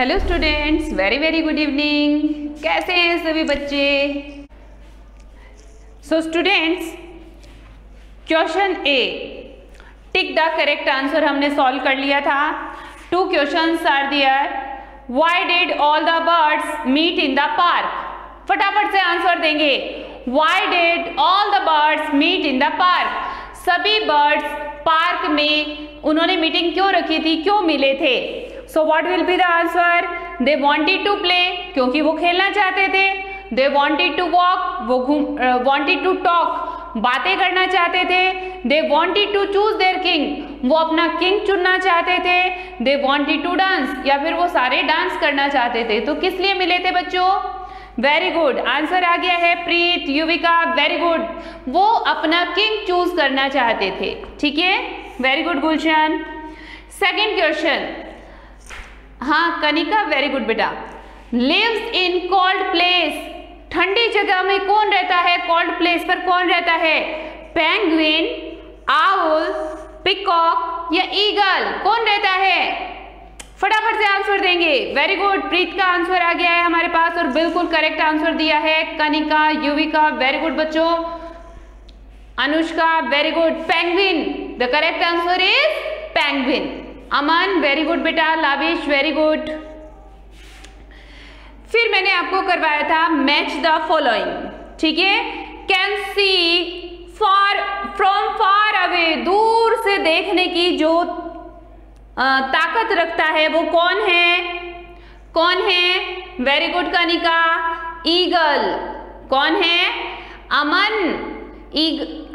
Hello students, very very good evening. कैसे हैं सभी बच्चे? So students, question A, tick the correct answer हमने सॉल्व कर लिया था। 2 questions are there. Why did all the birds meet in the park? फटाफट से आंसर देंगे। Why did all the birds meet in the park? सभी birds park में उन्होंने मीटिंग क्यों रखी थी, क्यों मिले थे? So what will be the answer? They wanted to play, क्योंकि वो खेलना चाहते थे। दे वांटेड टू वॉक, वो वांटेड टू टॉक, बातें करना चाहते थे। They wanted to choose their king, वो अपना किंग चुनना चाहते थे। दे वांटेड टू डांस, या फिर वो सारे डांस करना चाहते थे। तो किस लिए मिले थे बच्चों? वेरी गुड, आंसर आ गया है प्रीत, युविका, वेरी गुड। वो अपना किंग चूज करना चाहते थे। ठीक है, वेरी गुड गुलशन। सेकेंड क्वेश्चन, हाँ कनिका, वेरी गुड बेटा। लिव्स इन कोल्ड प्लेस, ठंडी जगह में कौन रहता है? कोल्ड प्लेस पर कौन रहता है? पेंगुइन, आउल, पिकॉक या ईगल, कौन रहता है? फटाफट से आंसर देंगे। वेरी गुड, प्रीत का आंसर आ गया है हमारे पास और बिल्कुल करेक्ट आंसर दिया है कनिका, युविका, वेरी गुड बच्चों। Anushka, very good, penguin, the correct answer is penguin. Aman, very good बेटा। Lavish, very good. फिर मैंने आपको करवाया था मैच द फॉलोइंग। ठीक है, can C far from far away, दूर से देखने की जो ताकत रखता है वो कौन है? कौन है? Very good Kanika, eagle. कौन है? अमन,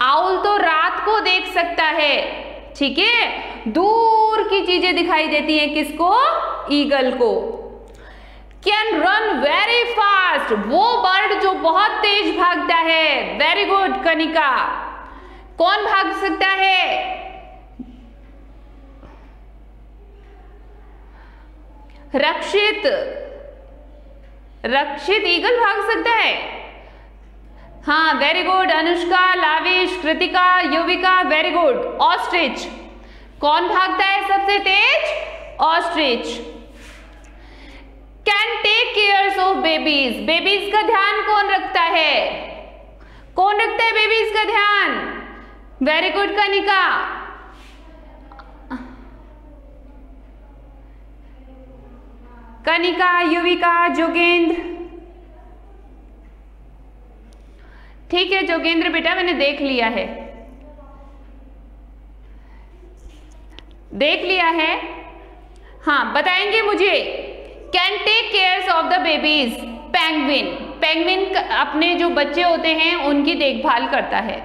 आउल तो रात को देख सकता है। ठीक है, दूर की चीजें दिखाई देती हैं किसको? ईगल को। कैन रन वेरी फास्ट, वो बर्ड जो बहुत तेज भागता है। Very good Kanika. कौन भाग सकता है? रक्षित, रक्षित ईगल भाग सकता है। हाँ very good Anushka, Lavish, Kritika, Yuvika, very good. Ostrich, कौन भागता है सबसे तेज? Ostrich. Can take care of babies, babies का ध्यान कौन रखता है? कौन रखता है बेबीज का ध्यान? Very good Kanika. कनिका, युविका, जोगेंद्र। ठीक है जोगेंद्र बेटा, मैंने देख लिया है, देख लिया है। हाँ बताएंगे मुझे। Can take care of the babies, penguin, penguin अपने जो बच्चे होते हैं उनकी देखभाल करता है।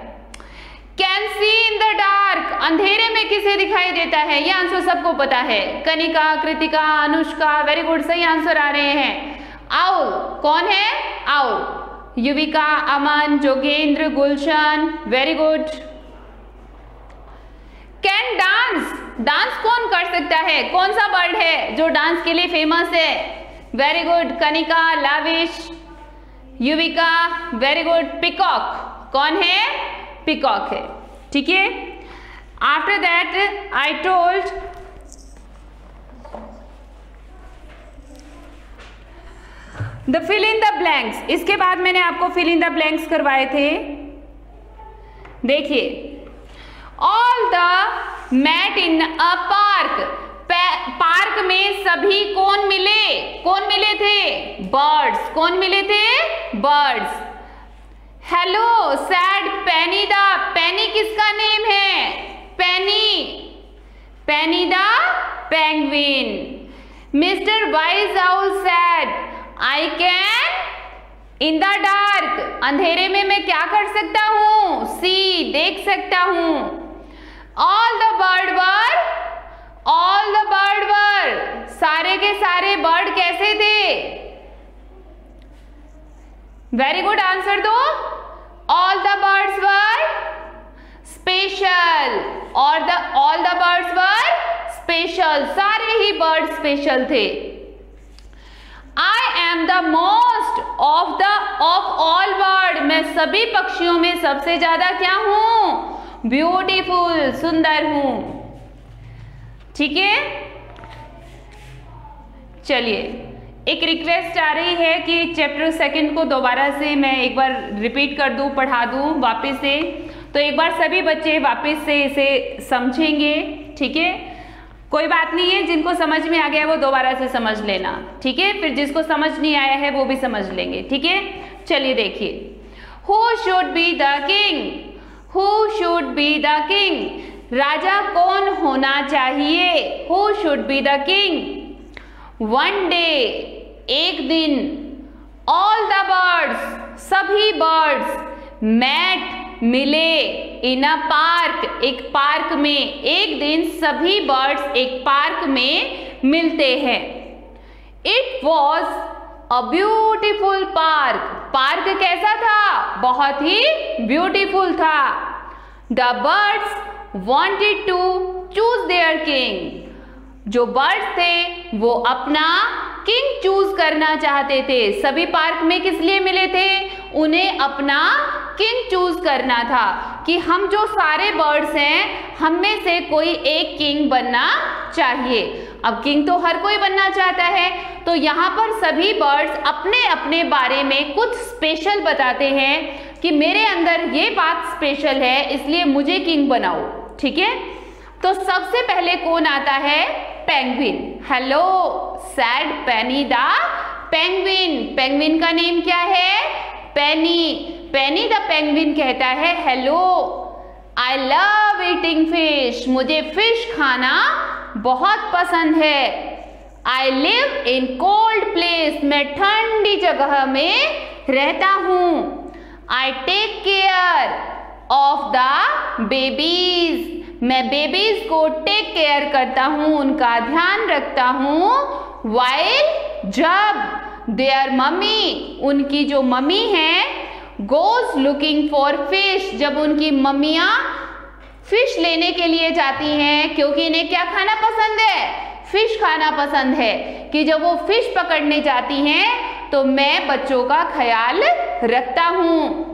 Can see in the dark, अंधेरे में किसे दिखाई देता है? ये आंसर सबको पता है। कनिका, कृतिका, अनुष्का, वेरी गुड, सही आंसर आ रहे हैं। आउल, कौन है? Owl. Yuvika, Aman, Jogendra, Gulshan, very good. Can dance, dance कौन कर सकता है? कौन सा बर्ड है जो डांस के लिए फेमस है? Very good Kanika, Lavish, Yuvika, very good. Peacock, कौन है? पिकॉक है। ठीक है, after that I told the fill in the blanks. इसके बाद मैंने आपको फिल इन द ब्लैंक्स करवाए थे। देखिए, all the met in a park, park में सभी कौन मिले? कौन मिले थे? बर्ड्स। कौन मिले थे? Birds. Hello said Penny the, Penny किसका नेम है? Penny, Penny the penguin. Mister wise owl said, I can in the dark, अंधेरे में मैं क्या कर सकता हूं? सी, देख सकता हूं। All the bird were, all the bird were, सारे के सारे बर्ड कैसे थे? वेरी गुड, आंसर दो। All the birds were special, और all the birds were special, सारे ही बर्ड स्पेशल थे। I am the most of all bird, मैं सभी पक्षियों में सबसे ज्यादा क्या हूं? ब्यूटीफुल, सुंदर हूं। ठीक है, चलिए, एक रिक्वेस्ट आ रही है कि चैप्टर सेकंड को दोबारा से मैं एक बार रिपीट कर दूं, पढ़ा दूं वापस से। तो एक बार सभी बच्चे वापस से इसे समझेंगे, ठीक है? कोई बात नहीं है, जिनको समझ में आ गया वो दोबारा से समझ लेना, ठीक है? फिर जिसको समझ नहीं आया है वो भी समझ लेंगे, ठीक है? चलिए देखिए, who should be the king, who should be the king, राजा कौन होना चाहिए? Who should be the king? One day, एक दिन, ऑल द बर्ड्स, सभी बर्ड्स, मेट, मिले, इन अ पार्क, एक पार्क में, एक दिन सभी बर्ड्स एक पार्क में मिलते हैं। It was a beautiful park, park कैसा था? बहुत ही ब्यूटीफुल था। The birds wanted to choose their king, जो बर्ड्स थे वो अपना किंग चूज करना चाहते थे। सभी पार्क में किस लिए मिले थे? उन्हें अपना किंग चूज करना था कि हम जो सारे बर्ड्स हैं हम में से कोई एक किंग बनना चाहिए। अब किंग तो हर कोई बनना चाहता है, तो यहाँ पर सभी बर्ड्स अपने अपने बारे में कुछ स्पेशल बताते हैं कि मेरे अंदर ये बात स्पेशल है इसलिए मुझे किंग बनाओ, ठीक है? तो सबसे पहले कौन आता है? Penguin. Hello said Penny the penguin, penguin का नेम क्या है? पेनी। पेनी द पेंगुइन कहता है, hello I love eating fish, मुझे फिश खाना बहुत पसंद है। I live in cold place, मैं ठंडी जगह में रहता हूँ। I take care of the babies, मैं बेबीज को टेक केयर करता हूँ, उनका ध्यान रखता हूँ। वाइल, जब देयर मम्मी, उनकी जो मम्मी है, गोज लुकिंग फॉर फिश, जब उनकी मम्मियाँ फिश लेने के लिए जाती हैं, क्योंकि इन्हें क्या खाना पसंद है? फिश खाना पसंद है, कि जब वो फिश पकड़ने जाती हैं तो मैं बच्चों का ख्याल रखता हूँ।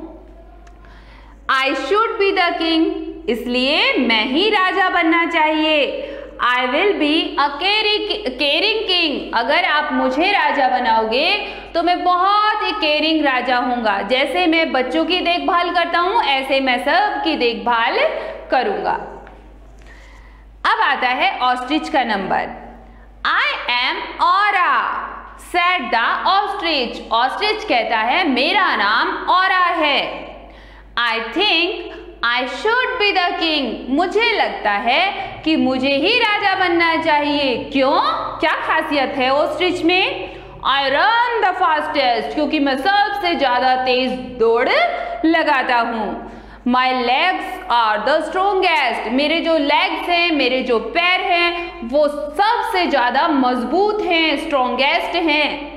I should be the king, इसलिए मैं ही राजा बनना चाहिए। I will be a caring king, अगर आप मुझे राजा बनाओगे तो मैं बहुत ही केयरिंग राजा हूँगा। जैसे मैं बच्चों की देखभाल करता हूँ ऐसे मैं सबकी देखभाल करूँगा। अब आता है ऑस्ट्रिच का number. I am aura, said the ostrich, ostrich कहता है मेरा नाम ऑरा है। I think I should be the king, मुझे लगता है कि मुझे ही राजा बनना चाहिए। क्यों? क्या खासियत है ऑस्ट्रिच में? आई रन द फास्टेस्ट, क्योंकि मैं सबसे ज्यादा तेज दौड़ लगाता हूँ। My legs are the strongest, मेरे जो लेग्स हैं, मेरे जो पैर हैं वो सबसे ज्यादा मजबूत हैं, स्ट्रोंगेस्ट हैं।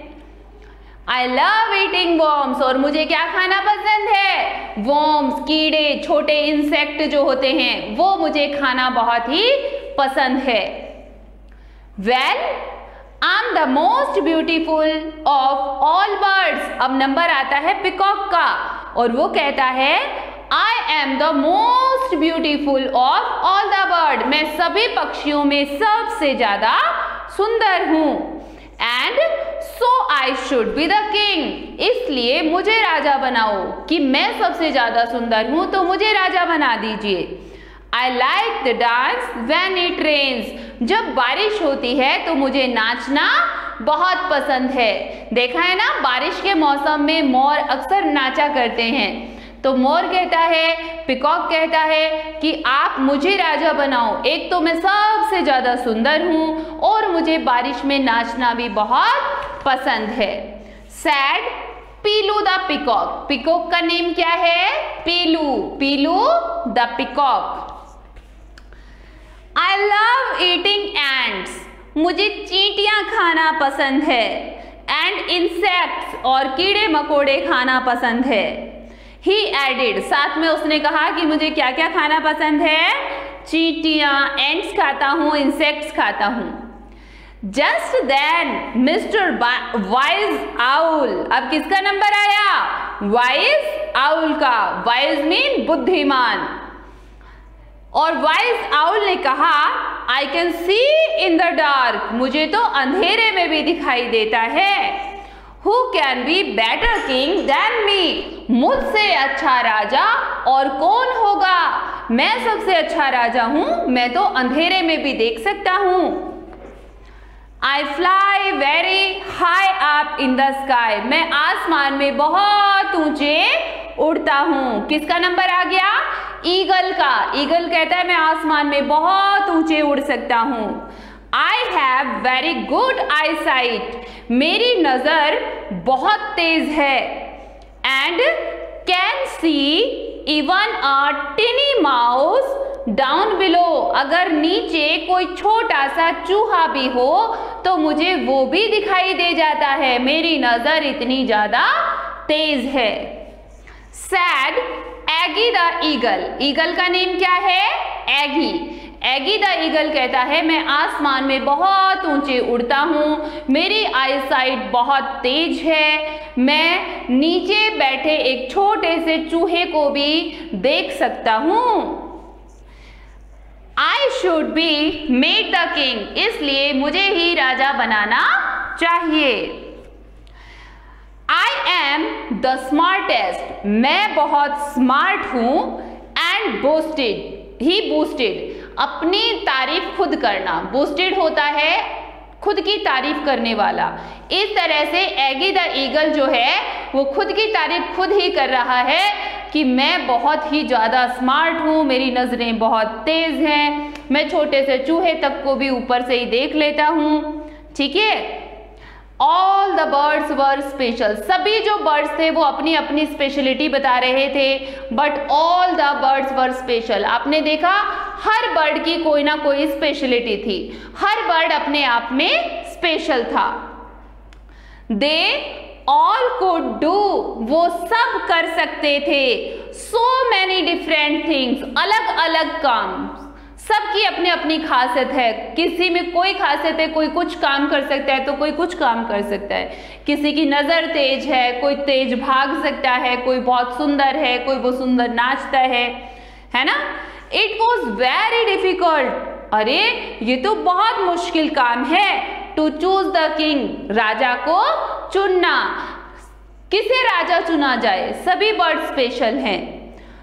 आई लव ईटिंग वर्म्स, और मुझे क्या खाना पसंद है? वर्म्स, कीड़े, छोटे इंसेक्ट जो होते हैं वो मुझे खाना बहुत ही पसंद है। Well I am the most beautiful of all birds, अब नंबर आता है पिकॉक का, और वो कहता है आई am the most beautiful of all the bird, मैं सभी पक्षियों में सबसे ज्यादा सुंदर हूँ। And so I should be the king, इसलिए मुझे राजा बनाओ, कि मैं सबसे ज्यादा सुंदर हूं तो मुझे राजा बना दीजिए। I like the dance when it rains, जब बारिश होती है तो मुझे नाचना बहुत पसंद है। देखा है ना, बारिश के मौसम में मोर अक्सर नाचा करते हैं। तो मोर कहता है, पिकॉक कहता है कि आप मुझे राजा बनाओ, एक तो मैं सबसे ज्यादा सुंदर हूं और मुझे बारिश में नाचना भी बहुत पसंद है। Said Pilu the peacock, peacock का नेम क्या है? Pilu, Pilu the peacock. I love eating ants, मुझे चींटियां खाना पसंद है। एंड इंसेक्ट्स, और कीड़े मकोड़े खाना पसंद है। ही एडेड, साथ में उसने कहा कि मुझे क्या क्या खाना पसंद है? चींटियां, एंड्स खाता हूँ, इंसेक्ट्स खाता हूँ। Just then mister wise owl, अब किसका नंबर आया? वाइज आउल का। वाइज मीन बुद्धिमान। और वाइज आउल ने कहा I can see in the dark, मुझे तो अंधेरे में भी दिखाई देता है। Who can be better king than me, मुझसे अच्छा राजा और कौन होगा, मैं सबसे अच्छा राजा हूं, मैं तो अंधेरे में भी देख सकता हूं। I fly very high up in the sky, मैं आसमान में बहुत ऊंचे उड़ता हूं। किसका नंबर आ गया? ईगल का। ईगल कहता है मैं आसमान में बहुत ऊंचे उड़ सकता हूं। I have very good eyesight, मेरी नजर बहुत तेज है। And can see even a tiny mouse down below, अगर नीचे कोई छोटा सा चूहा भी हो तो मुझे वो भी दिखाई दे जाता है, मेरी नजर इतनी ज्यादा तेज है। Said Aggie the eagle, eagle का नेम क्या है? एगी। एगी द ईगल कहता है मैं आसमान में बहुत ऊंचे उड़ता हूँ, मेरी आईसाइट बहुत तेज है, मैं नीचे बैठे एक छोटे से चूहे को भी देख सकता हूँ। I should be made the king, इसलिए मुझे ही राजा बनाना चाहिए। I am the smartest, मैं बहुत स्मार्ट हूँ। And boasted, ही boasted, अपनी तारीफ खुद करना। boasted होता है खुद की तारीफ करने वाला। इस तरह से एगी द ईगल जो है वो खुद की तारीफ खुद ही कर रहा है कि मैं बहुत ही ज़्यादा स्मार्ट हूँ, मेरी नज़रें बहुत तेज़ हैं, मैं छोटे से चूहे तक को भी ऊपर से ही देख लेता हूँ। ठीक है। All the birds were special, सभी जो बर्ड्स थे वो अपनी अपनी स्पेशलिटी बता रहे थे। But all the birds were special, आपने देखा हर बर्ड की कोई ना कोई स्पेशलिटी थी, हर बर्ड अपने आप में स्पेशल था। दे ऑल कुड डू, वो सब कर सकते थे। सो मैनी डिफरेंट थिंग्स, अलग अलग काम, सबकी अपनी अपनी खासियत है। किसी में कोई खासियत है, कोई कुछ काम कर सकता है तो कोई कुछ काम कर सकता है। किसी की नज़र तेज है, कोई तेज भाग सकता है, कोई बहुत सुंदर है, कोई वो सुंदर नाचता है ना। इट वॉज वेरी डिफिकल्ट, अरे ये तो बहुत मुश्किल काम है। टू चूज द किंग, राजा को चुनना। किसे राजा चुना जाए? सभी बर्ड स्पेशल हैं।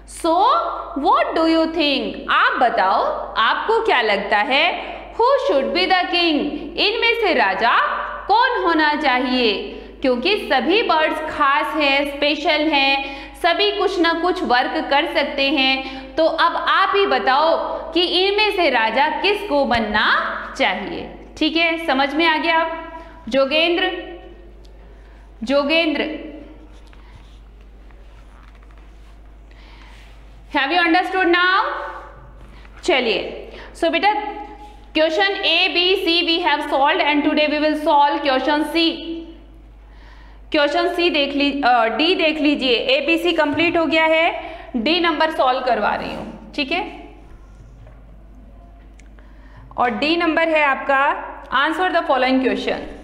So what do you think, आप बताओ आपको क्या लगता है? Who should be the king, इनमें से राजा कौन होना चाहिए? क्योंकि सभी बर्ड्स खास हैं, स्पेशल हैं, सभी कुछ ना कुछ वर्क कर सकते हैं। तो अब आप ही बताओ कि इनमें से राजा किसको बनना चाहिए। ठीक है, समझ में आ गया? Jogendra, Jogendra, have you understood now? चलिए, सो बेटा question A B C we have solved and today we will solve question C. Question C देख डी देख लीजिए। ए बी सी कंप्लीट हो गया है, डी नंबर सॉल्व करवा रही हूं। ठीक है, और डी नंबर है आपका answer the following question.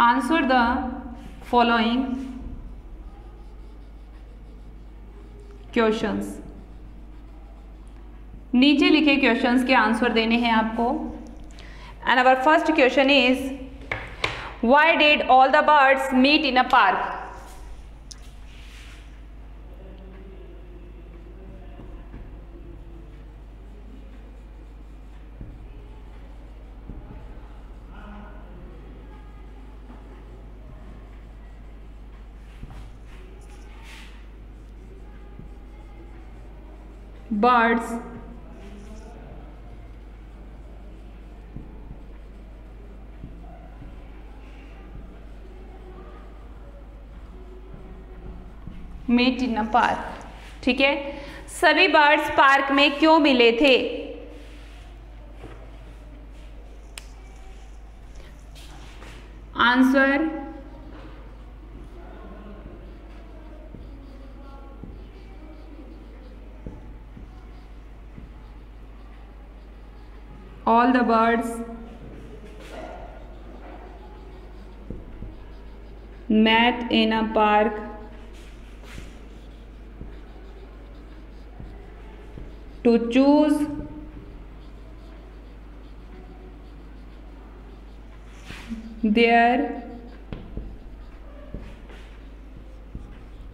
Answer the following questions। नीचे लिखे क्वेश्चंस के आंसर देने हैं आपको। And our first question is why did all the birds meet in a park? Birds meet in a park। ठीक है, सभी बर्ड्स पार्क में क्यों मिले थे? Answer all the birds met in a park to choose their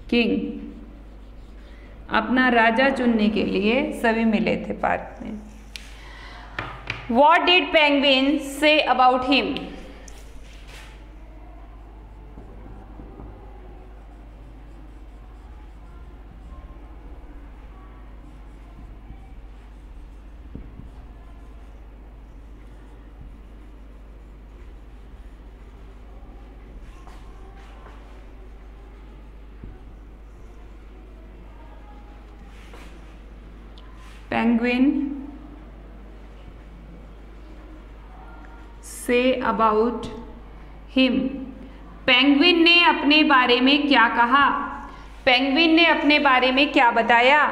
king। अपना राजा चुनने के लिए सभी मिले थे पार्क में। What did penguin say about him? Penguin say about him। Penguin ने अपने बारे में क्या कहा? पेंगुइन ने अपने बारे में क्या बताया?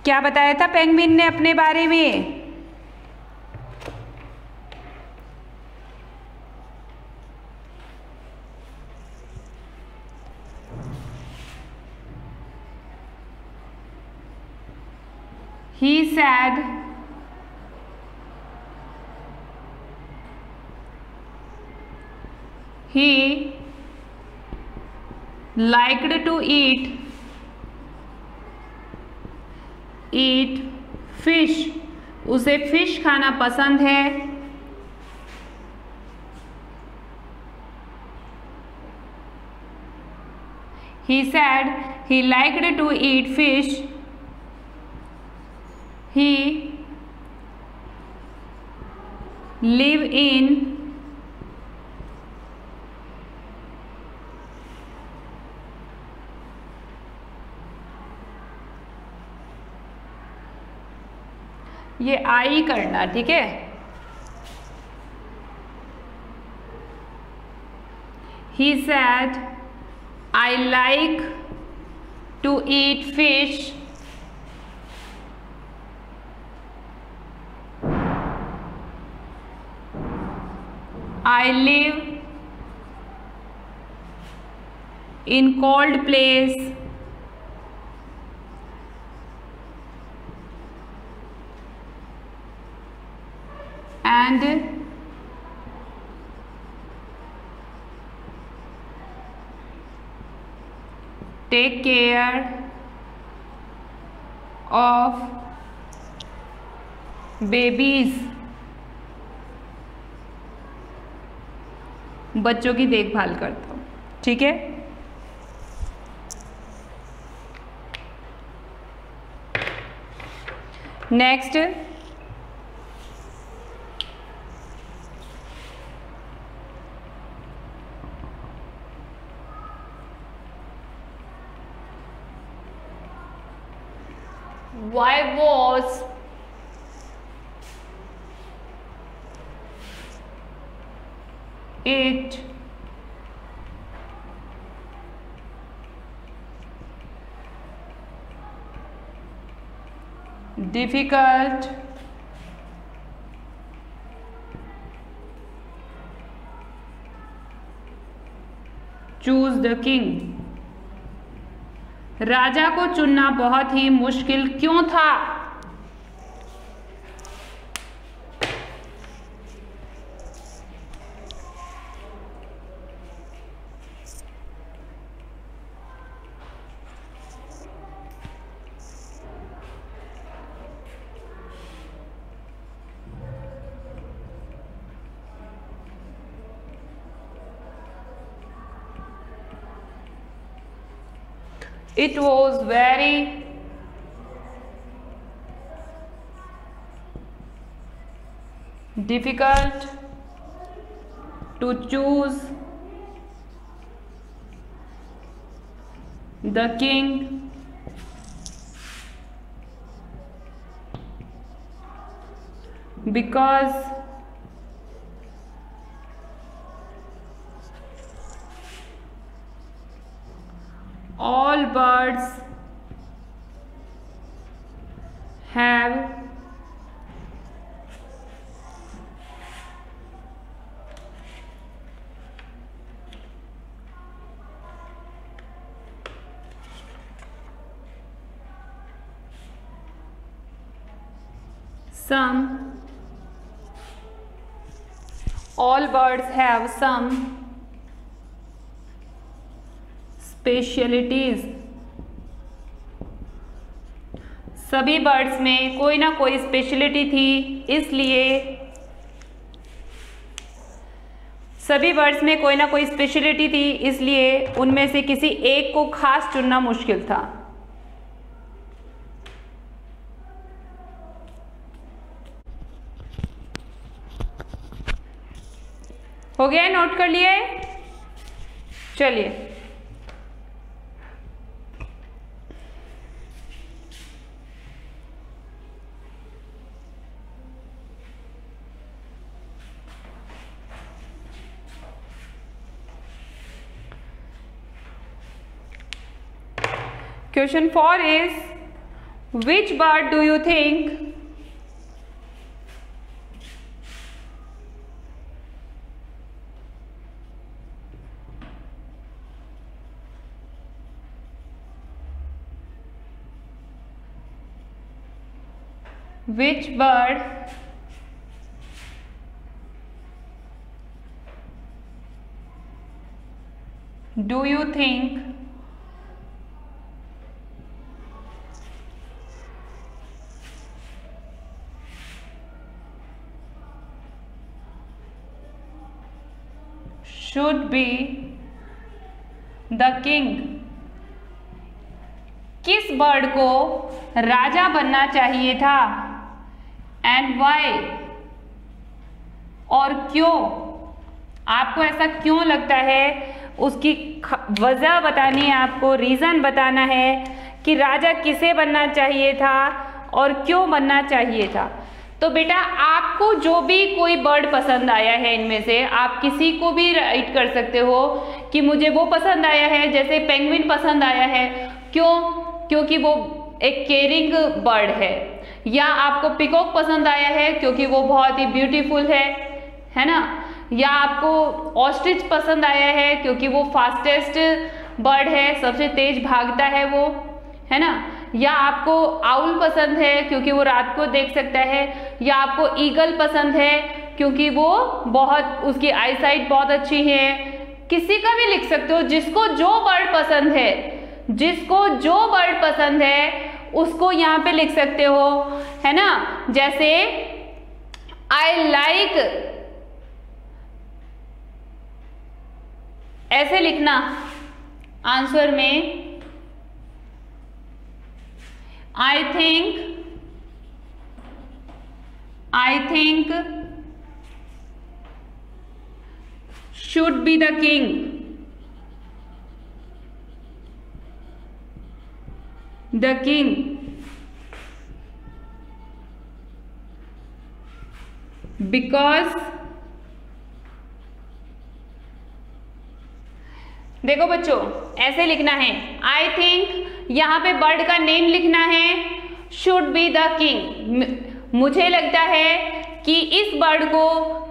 क्या बताया था पेंगुइन ने अपने बारे में? He said he liked to eat fish। उसे फिश खाना पसंद है। He said he liked to eat fish। He live in ये आई करना, ठीक है। He said I like to eat fish। I live in cold place। And take care of babies। बच्चों की देखभाल करता हूँ, ठीक है। Next, why was it difficult choose the king। राजा को चुनना बहुत ही मुश्किल क्यों था? It was very difficult to choose the king because all birds have some, all birds have some specialities, सभी बर्ड्स में कोई ना कोई स्पेशलिटी थी, इसलिए सभी बर्ड्स में कोई ना कोई स्पेशलिटी थी, इसलिए उनमें से किसी एक को खास चुनना मुश्किल था। हो गया, नोट कर लिया है? चलिए Question 4 is, which bird do you think do you think should be the king? किस बर्ड को राजा बनना चाहिए था? एंड वाई, और क्यों? आपको ऐसा क्यों लगता है, उसकी वजह बतानी है आपको, रीज़न बताना है कि राजा किसे बनना चाहिए था और क्यों बनना चाहिए था। तो बेटा आपको जो भी कोई बर्ड पसंद आया है इनमें से, आप किसी को भी राइट कर सकते हो कि मुझे वो पसंद आया है, जैसे पेंगुइन पसंद आया है, क्यों? क्योंकि वो एक केयरिंग बर्ड है। या आपको पिकॉक पसंद आया है क्योंकि वो बहुत ही ब्यूटीफुल है ना? या आपको ऑस्ट्रिच पसंद आया है क्योंकि वो फास्टेस्ट बर्ड है, सबसे तेज भागता है वो, है ना? या आपको आउल पसंद है क्योंकि वो रात को देख सकता है, या आपको ईगल पसंद है क्योंकि वो बहुत, उसकी आईसाइट बहुत अच्छी है। किसी का भी लिख सकते हो, जिसको जो बर्ड पसंद है, जिसको जो बर्ड पसंद है उसको यहाँ पे लिख सकते हो, है ना? जैसे आई लाइक, ऐसे लिखना आंसर में। I think should be the king. The king. Because देखो बच्चों, ऐसे लिखना है, आई थिंक, यहाँ पे बर्ड का नेम लिखना है, शुड बी द किंग। मुझे लगता है कि इस बर्ड को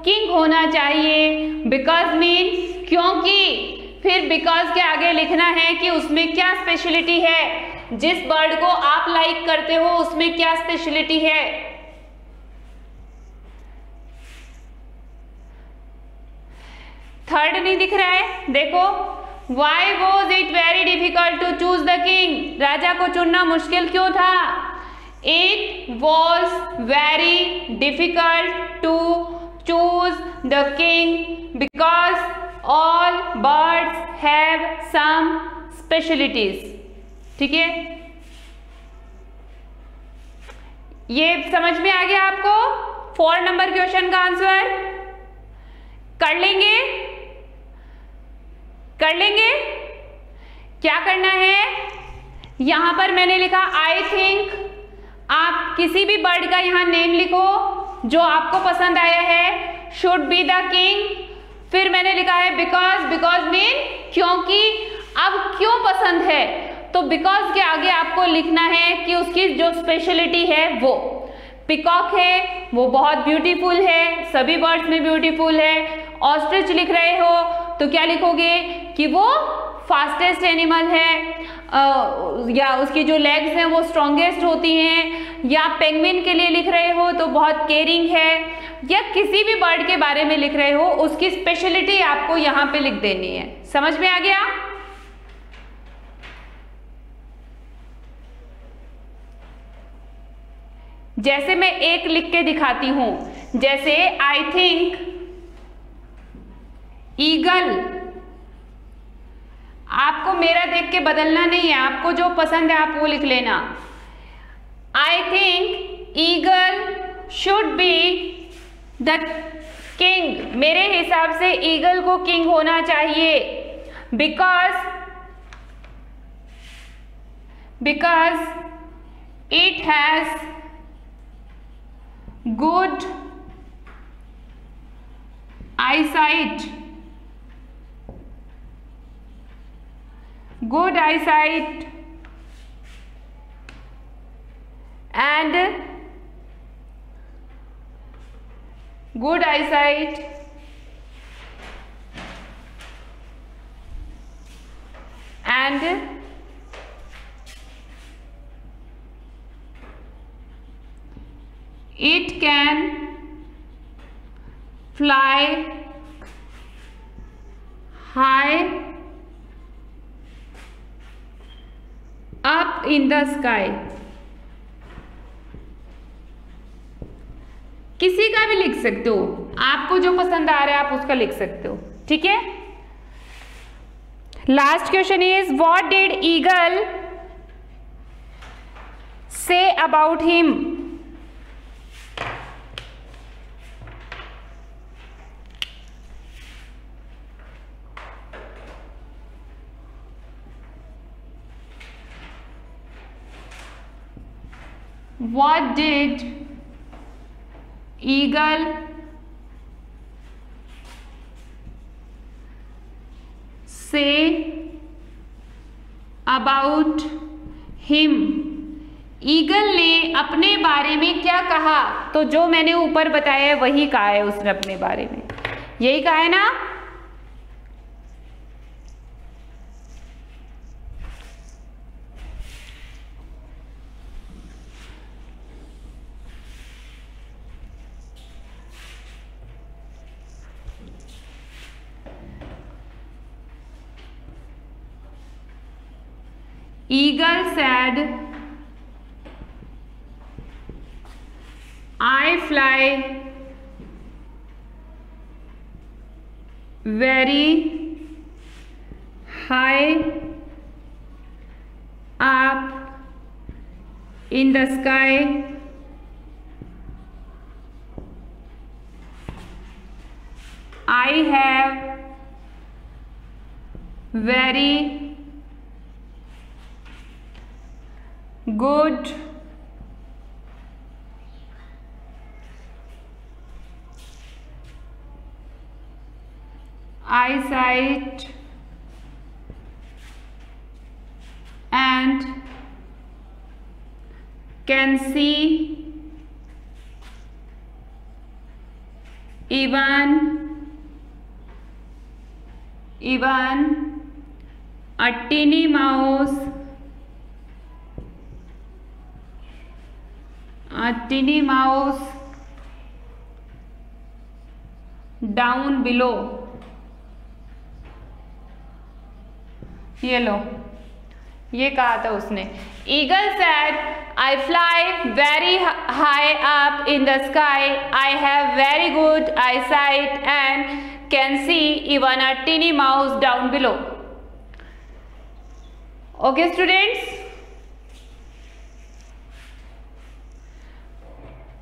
किंग होना चाहिए। बिकॉज मीन क्योंकि, फिर बिकॉज के आगे लिखना है कि उसमें क्या स्पेशलिटी है, जिस बर्ड को आप लाइक करते हो उसमें क्या स्पेशलिटी है। थर्ड नहीं दिख रहा है, देखो, Why was it very difficult to choose the king? राजा को चुनना मुश्किल क्यों था? It was very difficult to choose the king because all birds have some specialties. ठीक है, ये समझ में आ गया आपको? 4 नंबर क्वेश्चन का आंसर कर लेंगे? कर लेंगे? क्या करना है, यहां पर मैंने लिखा आई थिंक, आप किसी भी बर्ड का यहां नेम लिखो जो आपको पसंद आया है, शुड बी द किंग। फिर मैंने लिखा है बिकॉज, बिकॉज मीन क्योंकि। अब क्यों पसंद है, तो बिकॉज के आगे आपको लिखना है कि उसकी जो स्पेशलिटी है वो पिकॉक है, वो बहुत ब्यूटीफुल है, सभी बर्ड्स में ब्यूटीफुल है। ऑस्ट्रिच लिख रहे हो तो क्या लिखोगे कि वो फास्टेस्ट एनिमल है, या उसकी जो लेग्स हैं वो स्ट्रॉन्गेस्ट होती हैं, या पेंगुइन के लिए लिख रहे हो तो बहुत केयरिंग है, या किसी भी बर्ड के बारे में लिख रहे हो उसकी स्पेशलिटी आपको यहाँ पे लिख देनी है। समझ में आ गया? जैसे मैं एक लिख के दिखाती हूं, जैसे आई थिंक ईगल, आपको मेरा देख के बदलना नहीं है, आपको जो पसंद है आप वो लिख लेना। I think eagle should be the king, मेरे हिसाब से ईगल को किंग होना चाहिए, because it has good eyesight, and good eyesight and it can fly high up in the sky। किसी का भी लिख सकते हो, आपको जो पसंद आ रहा है आप उसका लिख सकते हो, ठीक है। Last question is what did eagle say about him. What did eagle say about him? Eagle ने अपने बारे में क्या कहा? तो जो मैंने ऊपर बताया है वही कहा है उसने अपने बारे में, यही कहा है ना। Eagle said, I fly very high up in the sky. I have very good eyesight and can see even a teeny mouse down below। ये लो, ये कहा था उसने। Eagle said, I fly very high up in the sky. I have very good eyesight and can see even a teeny mouse down below। Okay students,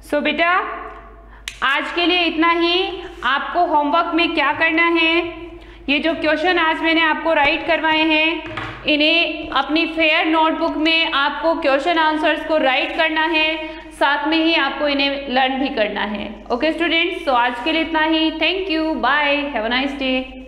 सो बेटा आज के लिए इतना ही। आपको होमवर्क में क्या करना है, ये जो क्वेश्चन आज मैंने आपको राइट करवाए हैं इन्हें अपनी फेयर नोटबुक में आपको क्वेश्चन आंसर्स को राइट करना है, साथ में ही आपको इन्हें लर्न भी करना है। ओके स्टूडेंट्स, तो आज के लिए इतना ही। Thank you, bye, have a nice day.